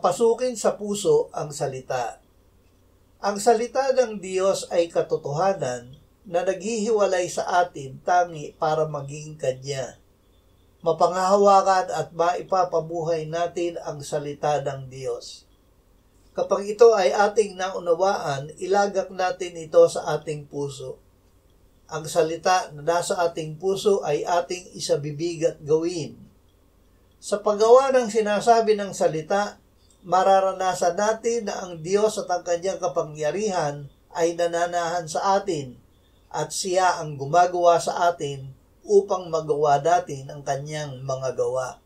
Papasukin sa puso ang salita. Ang salita ng Diyos ay katotohanan na naghihiwalay sa atin tangi para maging Kanya. Mapanghahawakan at maipapabuhay natin ang salita ng Diyos. Kapag ito ay ating naunawaan, ilagak natin ito sa ating puso. Ang salita na nasa ating puso ay ating isabibig at gawin. Sa paggawa ng sinasabi ng salita, mararanasan natin na ang Diyos at ang Kanyang kapangyarihan ay nananahan sa atin at Siya ang gumagawa sa atin upang magawa natin ang Kanyang mga gawa.